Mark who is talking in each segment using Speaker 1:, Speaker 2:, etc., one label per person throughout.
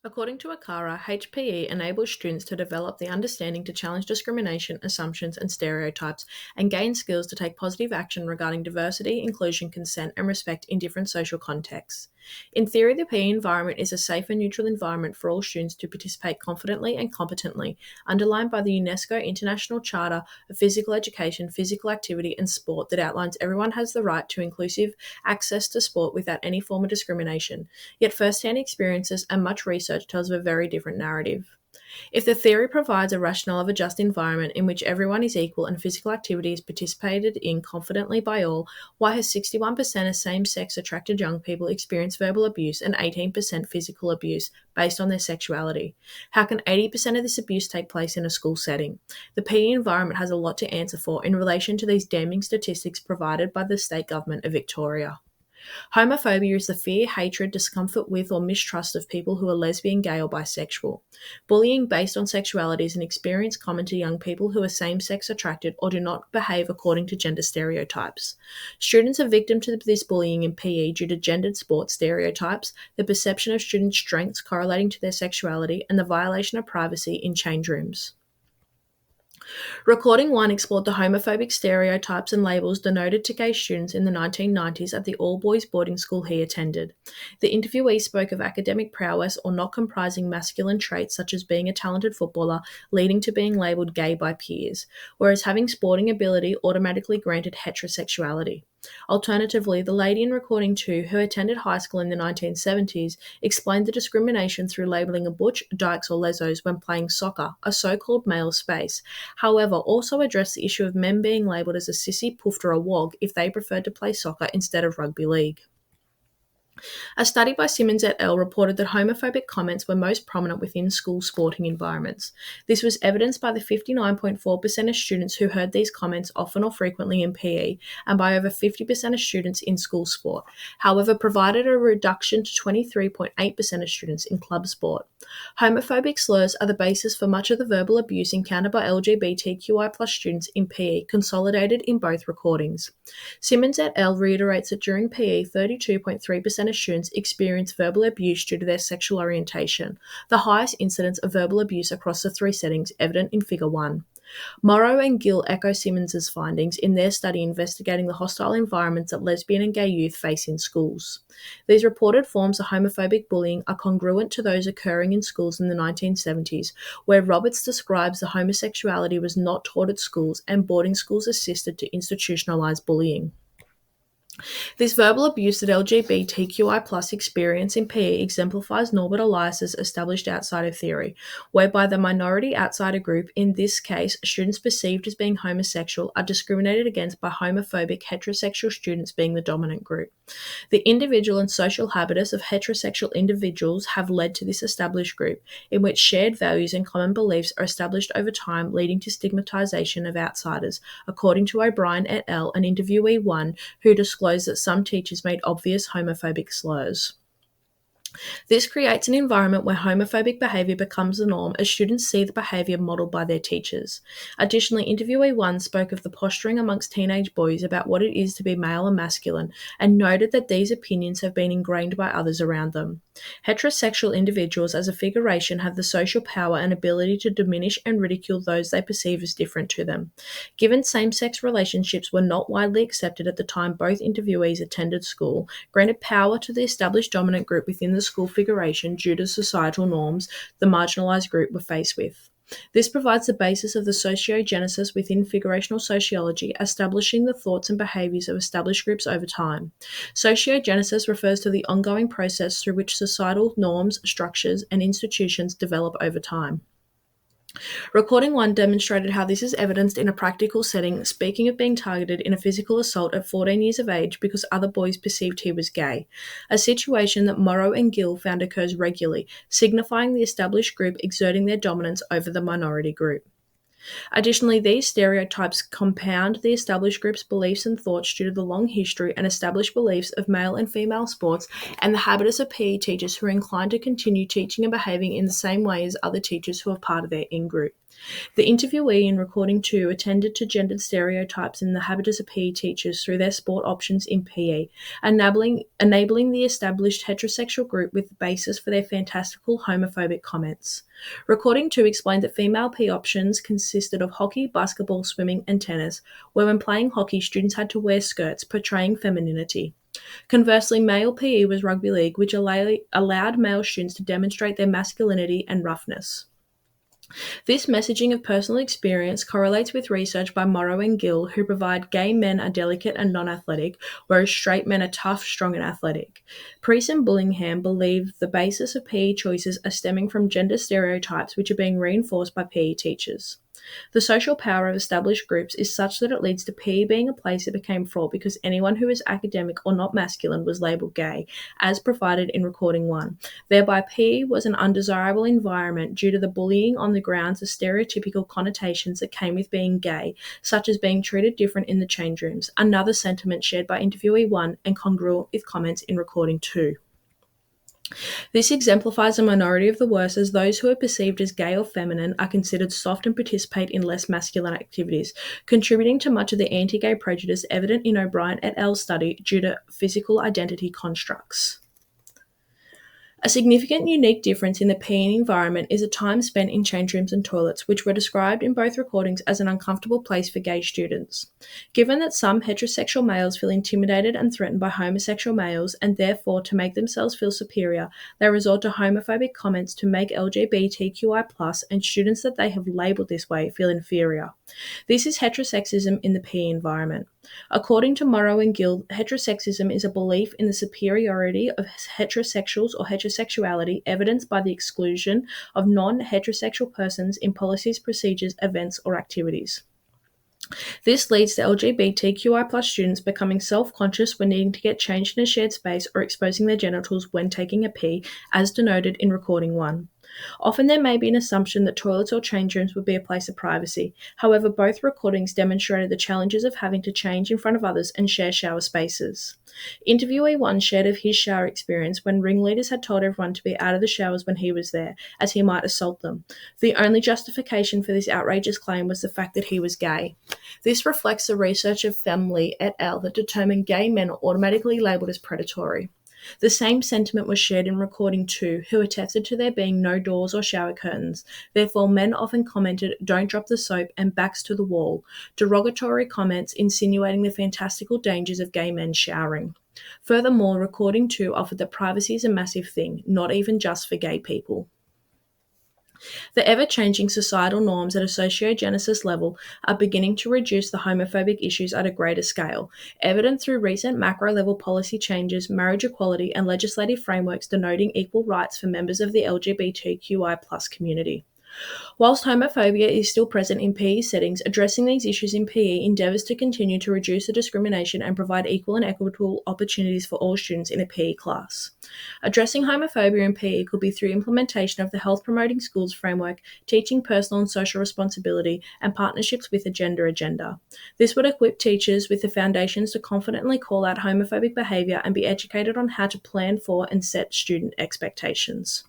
Speaker 1: According to Akara, HPE enables students to develop the understanding to challenge discrimination, assumptions, and stereotypes, and gain skills to take positive action regarding diversity, inclusion, consent, and respect in different social contexts. In theory, the PE environment is a safe and neutral environment for all students to participate confidently and competently, underlined by the UNESCO International Charter of Physical Education, Physical Activity, and Sport that outlines everyone has the right to inclusive access to sport without any form of discrimination. Yet first-hand experiences and much research tells of a very different narrative. If the theory provides a rationale of a just environment in which everyone is equal and physical activity is participated in confidently by all, why has 61% of same-sex attracted young people experienced verbal abuse and 18% physical abuse based on their sexuality? How can 80% of this abuse take place in a school setting? The PE environment has a lot to answer for in relation to these damning statistics provided by the state government of Victoria. Homophobia is the fear, hatred, discomfort with, or mistrust of people who are lesbian, gay, or bisexual. Bullying based on sexuality is an experience common to young people who are same-sex attracted or do not behave according to gender stereotypes. Students are victim to this bullying in PE due to gendered sports stereotypes, the perception of students' strengths correlating to their sexuality, and the violation of privacy in change rooms. Recording 1 explored the homophobic stereotypes and labels denoted to gay students in the 1990s at the all-boys boarding school he attended. The interviewee spoke of academic prowess or not comprising masculine traits such as being a talented footballer, leading to being labelled gay by peers, whereas having sporting ability automatically granted heterosexuality. Alternatively, the lady in recording 2, who attended high school in the 1970s, explained the discrimination through labelling a butch, dykes, or lesos when playing soccer, a so-called male space. However, also addressed the issue of men being labelled as a sissy, poofed, or a wog if they preferred to play soccer instead of rugby league. A study by Simmons et al. Reported that homophobic comments were most prominent within school sporting environments. This was evidenced by the 59.4% of students who heard these comments often or frequently in PE, and by over 50% of students in school sport. However, provided a reduction to 23.8% of students in club sport. Homophobic slurs are the basis for much of the verbal abuse encountered by LGBTQI+ students in PE, consolidated in both recordings. Simmons et al. Reiterates that during PE, 32.3% of students experience verbal abuse due to their sexual orientation, the highest incidence of verbal abuse across the 3 settings evident in Figure 1. Morrow and Gill echo Simmons's findings in their study investigating the hostile environments that lesbian and gay youth face in schools. These reported forms of homophobic bullying are congruent to those occurring in schools in the 1970s, where Roberts describes that homosexuality was not taught at schools and boarding schools assisted to institutionalize bullying. This verbal abuse that LGBTQI+ experience in PE exemplifies Norbert Elias's established outsider theory, whereby the minority outsider group, in this case students perceived as being homosexual, are discriminated against by homophobic heterosexual students being the dominant group. The individual and social habitus of heterosexual individuals have led to this established group, in which shared values and common beliefs are established over time, leading to stigmatization of outsiders, according to O'Brien et al., an interviewee 1 who disclosed that some teachers made obvious homophobic slurs. This creates an environment where homophobic behaviour becomes the norm as students see the behaviour modelled by their teachers. Additionally, interviewee 1 spoke of the posturing amongst teenage boys about what it is to be male and masculine, and noted that these opinions have been ingrained by others around them. Heterosexual individuals as a figuration have the social power and ability to diminish and ridicule those they perceive as different to them. Given same-sex relationships were not widely accepted at the time both interviewees attended school, granted power to the established dominant group within the school figuration due to societal norms the marginalised group were faced with. This provides the basis of the sociogenesis within figurational sociology, establishing the thoughts and behaviours of established groups over time. Sociogenesis refers to the ongoing process through which societal norms, structures, and institutions develop over time. Recording 1 demonstrated how this is evidenced in a practical setting, speaking of being targeted in a physical assault at 14 years of age because other boys perceived he was gay, a situation that Morrow and Gill found occurs regularly, signifying the established group exerting their dominance over the minority group. Additionally, these stereotypes compound the established group's beliefs and thoughts due to the long history and established beliefs of male and female sports and the habitus of PE teachers who are inclined to continue teaching and behaving in the same way as other teachers who are part of their in-group. The interviewee in recording 2 attended to gendered stereotypes in the habitus of PE teachers through their sport options in PE, enabling the established heterosexual group with the basis for their fantastical homophobic comments. Recording 2 explained that female PE options consisted of hockey, basketball, swimming, and tennis, where when playing hockey, students had to wear skirts, portraying femininity. Conversely, male PE was rugby league, which allowed male students to demonstrate their masculinity and roughness. This messaging of personal experience correlates with research by Morrow and Gill, who provide gay men are delicate and non-athletic, whereas straight men are tough, strong, and athletic. Priest and Bullingham believe the basis of PE choices are stemming from gender stereotypes which are being reinforced by PE teachers. The social power of established groups is such that it leads to PE being a place that became fraught because anyone who is academic or not masculine was labelled gay, as provided in Recording 1. Thereby, PE was an undesirable environment due to the bullying on the grounds of stereotypical connotations that came with being gay, such as being treated different in the change rooms, another sentiment shared by interviewee 1 and congruent with comments in Recording 2. This exemplifies a minority of the worst, as those who are perceived as gay or feminine are considered soft and participate in less masculine activities, contributing to much of the anti-gay prejudice evident in O'Brien et al.'s study due to physical identity constructs. A significant unique difference in the PE environment is the time spent in change rooms and toilets, which were described in both recordings as an uncomfortable place for gay students. Given that some heterosexual males feel intimidated and threatened by homosexual males, and therefore to make themselves feel superior, they resort to homophobic comments to make LGBTQI+, and students that they have labelled this way feel inferior. This is heterosexism in the PE environment. According to Morrow and Gill, heterosexism is a belief in the superiority of heterosexuals or heterosexuality evidenced by the exclusion of non-heterosexual persons in policies, procedures, events, or activities. This leads to LGBTQI+ students becoming self-conscious when needing to get changed in a shared space or exposing their genitals when taking a pee, as denoted in Recording 1. Often there may be an assumption that toilets or change rooms would be a place of privacy. However, both recordings demonstrated the challenges of having to change in front of others and share shower spaces. Interviewee 1 shared of his shower experience when ringleaders had told everyone to be out of the showers when he was there, as he might assault them. The only justification for this outrageous claim was the fact that he was gay. This reflects the research of Femley et al. That determined gay men are automatically labelled as predatory. The same sentiment was shared in Recording 2, who attested to there being no doors or shower curtains. Therefore, men often commented, "Don't drop the soap," and "backs to the wall," derogatory comments insinuating the fantastical dangers of gay men showering. Furthermore, Recording 2 offered that privacy is a massive thing, not even just for gay people. The ever-changing societal norms at a sociogenesis level are beginning to reduce the homophobic issues at a greater scale, evident through recent macro-level policy changes, marriage equality, and legislative frameworks denoting equal rights for members of the LGBTQI+ community. Whilst homophobia is still present in PE settings, addressing these issues in PE endeavours to continue to reduce the discrimination and provide equal and equitable opportunities for all students in a PE class. Addressing homophobia in PE could be through implementation of the Health Promoting Schools framework, teaching personal and social responsibility, and partnerships with a gender agenda. This would equip teachers with the foundations to confidently call out homophobic behaviour and be educated on how to plan for and set student expectations.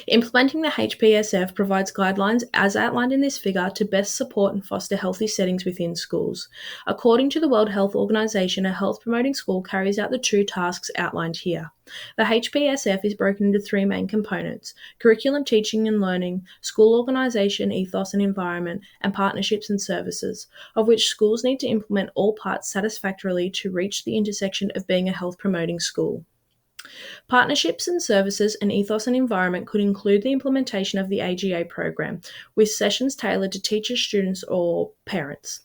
Speaker 1: Implementing the HPSF provides guidelines, as outlined in this figure, to best support and foster healthy settings within schools. According to the World Health Organization, a health-promoting school carries out the 2 tasks outlined here. The HPSF is broken into 3 main components: curriculum, teaching and learning, school organization, ethos and environment, and partnerships and services, of which schools need to implement all parts satisfactorily to reach the intersection of being a health-promoting school. Partnerships and services and ethos and environment could include the implementation of the AGA program, with sessions tailored to teachers, students, or parents.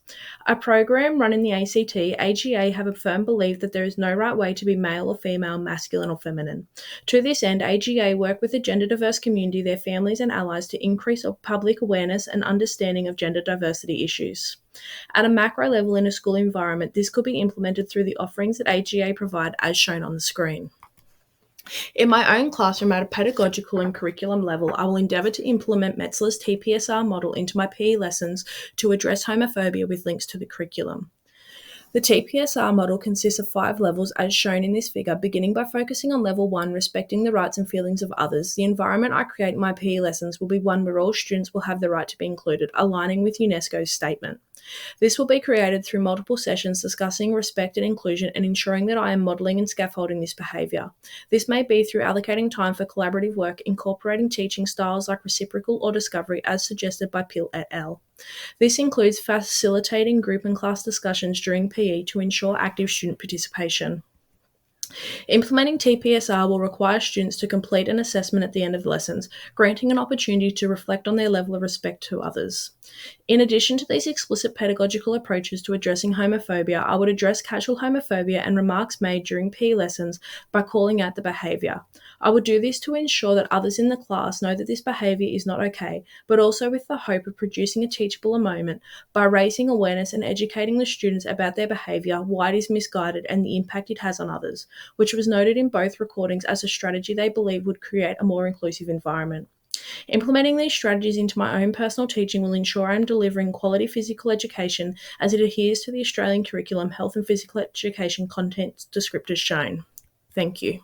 Speaker 1: A program run in the ACT, AGA have a firm belief that there is no right way to be male or female, masculine or feminine. To this end, AGA work with the gender diverse community, their families and allies to increase public awareness and understanding of gender diversity issues. At a macro level in a school environment, this could be implemented through the offerings that AGA provide as shown on the screen. In my own classroom at a pedagogical and curriculum level, I will endeavour to implement Metzler's TPSR model into my PE lessons to address homophobia with links to the curriculum. The TPSR model consists of 5 levels as shown in this figure, beginning by focusing on level 1, respecting the rights and feelings of others. The environment I create in my PE lessons will be one where all students will have the right to be included, aligning with UNESCO's statement. This will be created through multiple sessions discussing respect and inclusion and ensuring that I am modelling and scaffolding this behaviour. This may be through allocating time for collaborative work, incorporating teaching styles like reciprocal or discovery as suggested by Pill et al. This includes facilitating group and class discussions during PE to ensure active student participation. Implementing TPSR will require students to complete an assessment at the end of lessons, granting an opportunity to reflect on their level of respect to others. In addition to these explicit pedagogical approaches to addressing homophobia, I would address casual homophobia and remarks made during PE lessons by calling out the behaviour. I would do this to ensure that others in the class know that this behaviour is not okay, but also with the hope of producing a teachable moment by raising awareness and educating the students about their behaviour, why it is misguided, and the impact it has on others, which was noted in both recordings as a strategy they believe would create a more inclusive environment. Implementing these strategies into my own personal teaching will ensure I am delivering quality physical education as it adheres to the Australian curriculum health and physical education content descriptors shown. Thank you.